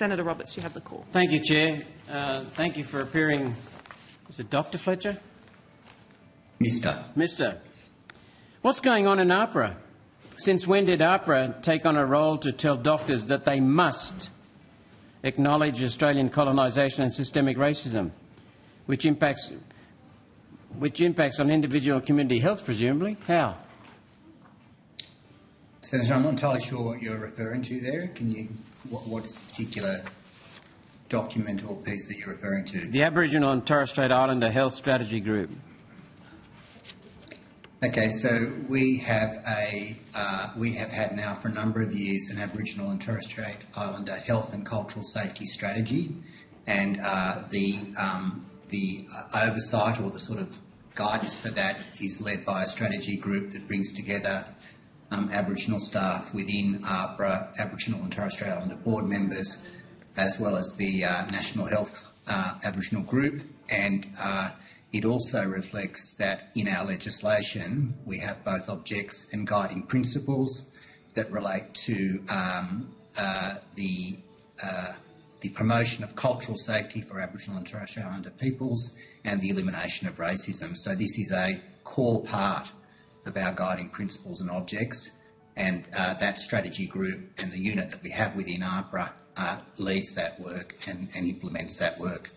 Senator Roberts, you have the call. Thank you, Chair. Thank you for appearing. Is it Dr. Fletcher? Mr. What's going on in AHPRA? Since when did AHPRA take on a role to tell doctors that they must acknowledge Australian colonisation and systemic racism, which impacts on individual and community health, presumably? How? Senator, I'm not entirely sure what you're referring to there. Can you, what is the particular document or piece that you're referring to? The Aboriginal and Torres Strait Islander Health Strategy Group. Okay, so we have had now for a number of years an Aboriginal and Torres Strait Islander health and cultural safety strategy, and the oversight or the sort of guidance for that is led by a strategy group that brings together Aboriginal staff within AHPRA, Aboriginal and Torres Strait Islander board members, as well as the National Health Aboriginal Group, and it also reflects that in our legislation we have both objects and guiding principles that relate to the promotion of cultural safety for Aboriginal and Torres Strait Islander peoples and the elimination of racism. So this is a core part of our guiding principles and objects, and that strategy group and the unit that we have within AHPRA leads that work and implements that work.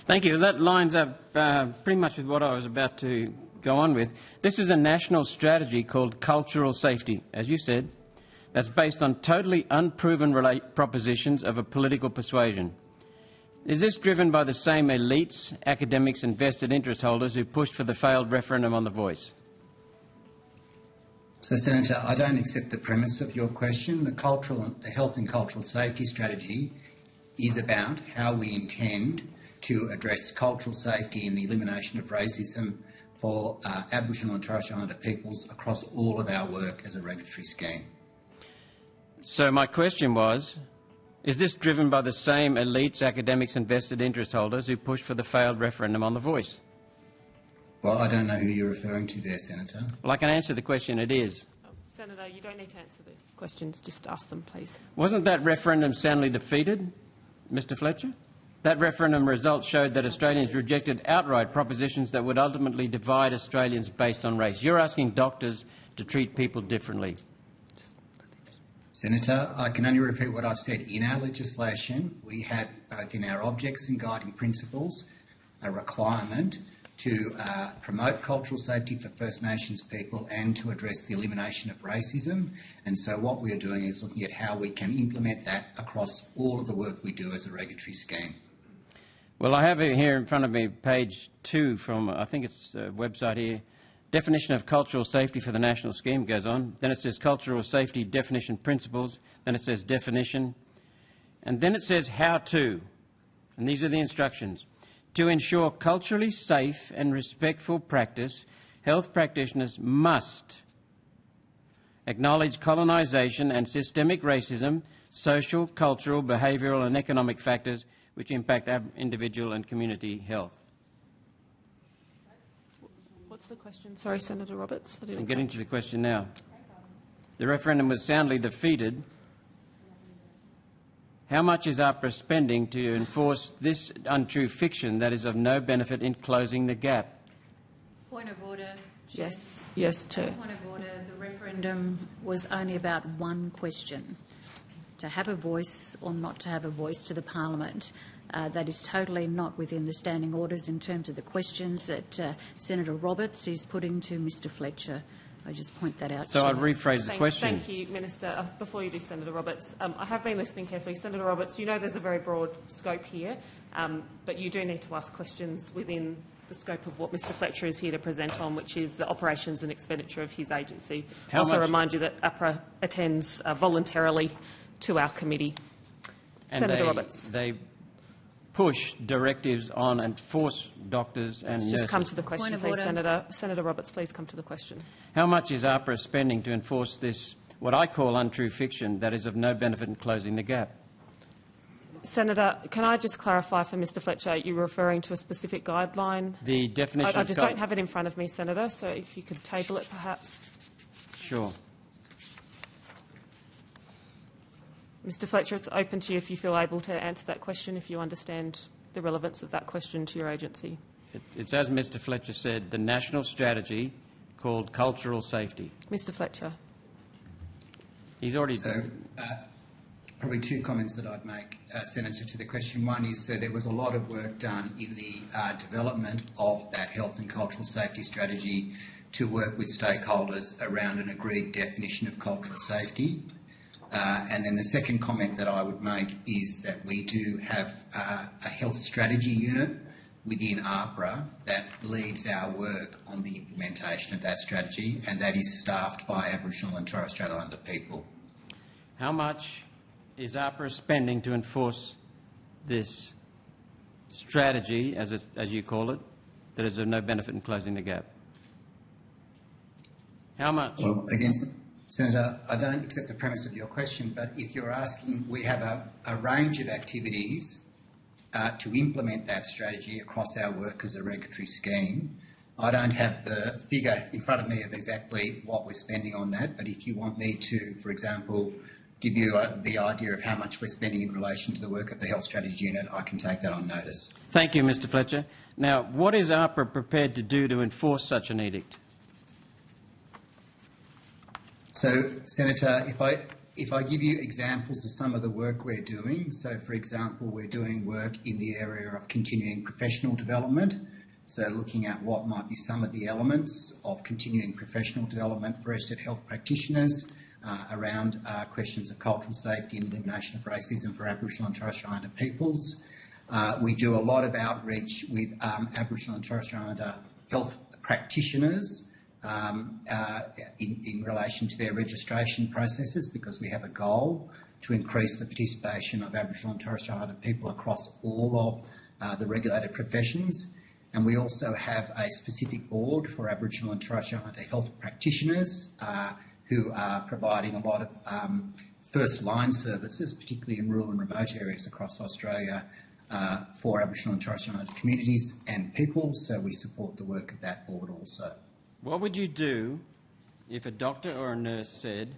Thank you. That lines up pretty much with what I was about to go on with. This is a national strategy called Cultural Safety, as you said, that's based on totally unproven propositions of a political persuasion. Is this driven by the same elites, academics and vested interest holders who pushed for the failed referendum on the Voice? So, Senator, I don't accept the premise of your question. The health and cultural safety strategy is about how we intend to address cultural safety and the elimination of racism for Aboriginal and Torres Strait Islander peoples across all of our work as a regulatory scheme. So my question was, is this driven by the same elites, academics and vested interest holders who pushed for the failed referendum on the Voice? Well, I don't know who you're referring to there, Senator. Well, I can answer the question. It is. Senator, you don't need to answer the questions. Just ask them, please. Wasn't that referendum soundly defeated, Mr. Fletcher? That referendum result showed that Australians rejected outright propositions that would ultimately divide Australians based on race. You're asking doctors to treat people differently. Senator, I can only repeat what I've said. In our legislation, we have both in our objects and guiding principles a requirement to promote cultural safety for First Nations people and to address the elimination of racism. And so what we are doing is looking at how we can implement that across all of the work we do as a regulatory scheme. Well, I have it here in front of me, page 2 from, I think it's a website here. Definition of cultural safety for the national scheme goes on. Then it says cultural safety definition principles. Then it says definition. And then it says how to. And these are the instructions. To ensure culturally safe and respectful practice, health practitioners must acknowledge colonisation and systemic racism, social, cultural, behavioural and economic factors which impact individual and community health. What's the question? Sorry, Senator Roberts. I'm getting to the question now. The referendum was soundly defeated. How much is AHPRA spending to enforce this untrue fiction that is of no benefit in closing the gap? Point of order. Yes. Yes, Chair. Point of order. The referendum was only about one question, to have a voice or not to have a voice to the parliament. That is totally not within the standing orders in terms of the questions that Senator Roberts is putting to Mr Fletcher. I just point that out. So I'd rephrase the question. Thank you, Minister. Before you do, Senator Roberts, I have been listening carefully. Senator Roberts, you know there's a very broad scope here, but you do need to ask questions within the scope of what Mr Fletcher is here to present on, which is the operations and expenditure of his agency. I also remind you that AHPRA attends voluntarily to our committee. And Senator Roberts. They push directives on and force doctors and nurses. Just come to the question, please, Senator. Senator Roberts, please come to the question. How much is AHPRA spending to enforce this, what I call untrue fiction, that is of no benefit in closing the gap? Senator, can I just clarify for Mr Fletcher, you're referring to a specific guideline? The definition I just don't have it in front of me, Senator, so if you could table it perhaps. Sure. Mr Fletcher, it's open to you if you feel able to answer that question, if you understand the relevance of that question to your agency. It's as Mr Fletcher said, the national strategy called cultural safety. Mr Fletcher. He's already... So, probably two comments that I'd make, Senator, to the question. One is there was a lot of work done in the development of that health and cultural safety strategy to work with stakeholders around an agreed definition of cultural safety. And then the second comment that I would make is that we do have a health strategy unit within AHPRA that leads our work on the implementation of that strategy, and that is staffed by Aboriginal and Torres Strait Islander people. How much is AHPRA spending to enforce this strategy, as you call it, that is of no benefit in closing the gap? How much? Well, again, Senator, I don't accept the premise of your question, but if you're asking, we have a range of activities to implement that strategy across our work as a regulatory scheme. I don't have the figure in front of me of exactly what we're spending on that, but if you want me to, for example, give you the idea of how much we're spending in relation to the work of the Health Strategy Unit, I can take that on notice. Thank you, Mr Fletcher. Now, what is AHPRA prepared to do to enforce such an edict? So, Senator, if I give you examples of some of the work we're doing, so for example, we're doing work in the area of continuing professional development, so looking at what might be some of the elements of continuing professional development for registered health practitioners around questions of cultural safety and elimination of racism for Aboriginal and Torres Strait Islander peoples. We do a lot of outreach with Aboriginal and Torres Strait Islander health practitioners in relation to their registration processes, because we have a goal to increase the participation of Aboriginal and Torres Strait Islander people across all of the regulated professions. And we also have a specific board for Aboriginal and Torres Strait Islander health practitioners who are providing a lot of first-line services, particularly in rural and remote areas across Australia, for Aboriginal and Torres Strait Islander communities and people. So we support the work of that board also. What would you do if a doctor or a nurse said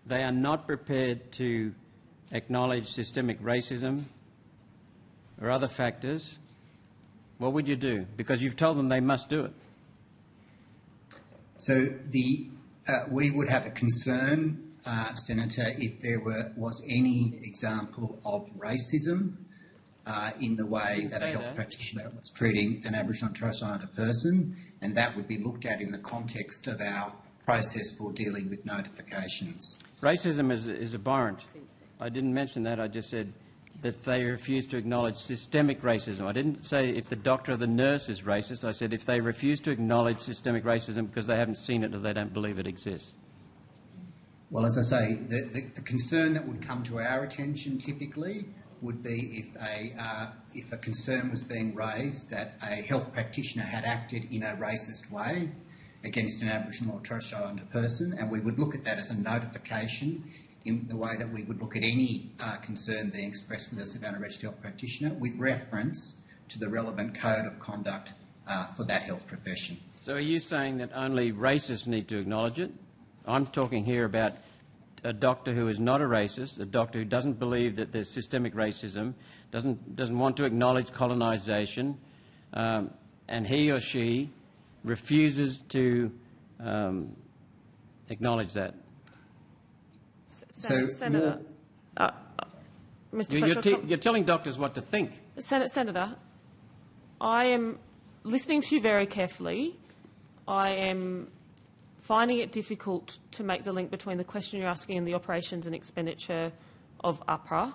they are not prepared to acknowledge systemic racism or other factors? What would you do? Because you've told them they must do it. So we would have a concern, Senator, if there was any example of racism in the way that a health practitioner was treating an Aboriginal and Torres Strait Islander person, and that would be looked at in the context of our process for dealing with notifications. Racism is abhorrent. I didn't mention that. I just said that they refuse to acknowledge systemic racism. I didn't say if the doctor or the nurse is racist. I said if they refuse to acknowledge systemic racism because they haven't seen it or they don't believe it exists. Well, as I say, the concern that would come to our attention typically would be if a concern was being raised that a health practitioner had acted in a racist way against an Aboriginal or Torres Strait Islander person, and we would look at that as a notification in the way that we would look at any concern being expressed with us about a registered health practitioner with reference to the relevant code of conduct for that health profession. So are you saying that only racists need to acknowledge it? I'm talking here about a doctor who is not a racist, a doctor who doesn't believe that there's systemic racism, doesn't want to acknowledge colonisation, and he or she refuses to acknowledge that. Senator, Mr. Fletcher, You're telling doctors what to think. Senator, I am listening to you very carefully. I am finding it difficult to make the link between the question you're asking and the operations and expenditure of AHPRA.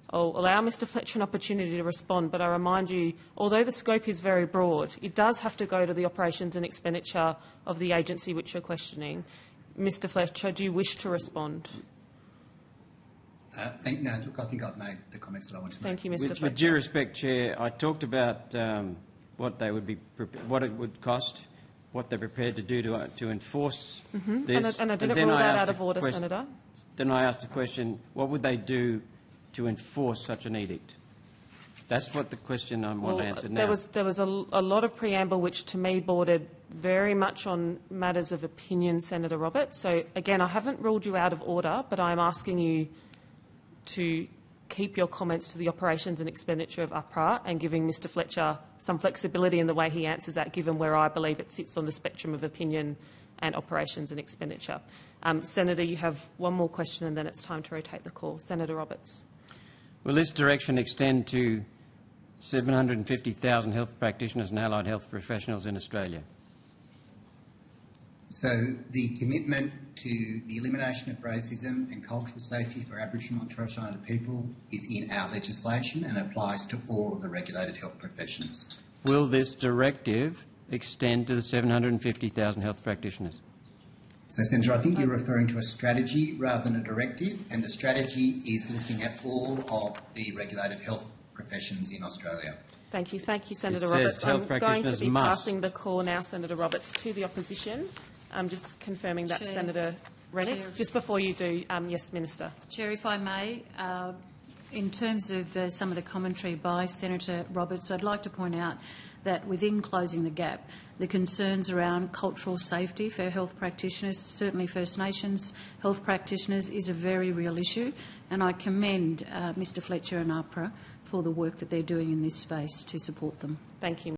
I'll allow Mr Fletcher an opportunity to respond, but I remind you, although the scope is very broad, it does have to go to the operations and expenditure of the agency which you're questioning. Mr Fletcher, do you wish to respond? No, look, I think I've made the comments that I want to make. Thank you, Mr Fletcher. With due respect, Chair, I talked about what it would cost, what they're prepared to do to enforce this. And I didn't rule that out of order, Senator. Then I asked the question, what would they do to enforce such an edict? That's what the question I want answered now. There was a lot of preamble which to me bordered very much on matters of opinion, Senator Roberts. So again, I haven't ruled you out of order, but I'm asking you to keep your comments to the operations and expenditure of APRA and giving Mr Fletcher some flexibility in the way he answers that, given where I believe it sits on the spectrum of opinion and operations and expenditure. Senator, you have one more question and then it's time to rotate the call. Senator Roberts. Will this direction extend to 750,000 health practitioners and allied health professionals in Australia? So the commitment to the elimination of racism and cultural safety for Aboriginal and Torres Strait Islander people is in our legislation and applies to all of the regulated health professions. Will this directive extend to the 750,000 health practitioners? So, Senator, I think you're referring to a strategy rather than a directive, and the strategy is looking at all of the regulated health professions in Australia. Thank you, Senator It Roberts. says health I'm going to practitioners be must. passing the call now, Senator Roberts, to the opposition. I'm just confirming that, Chair. Senator Rennick. Chair. Just before you do, yes, Minister. Chair, if I may, in terms of some of the commentary by Senator Roberts, I'd like to point out that within Closing the Gap, the concerns around cultural safety for health practitioners, certainly First Nations health practitioners, is a very real issue, and I commend Mr Fletcher and APRA for the work that they're doing in this space to support them. Thank you.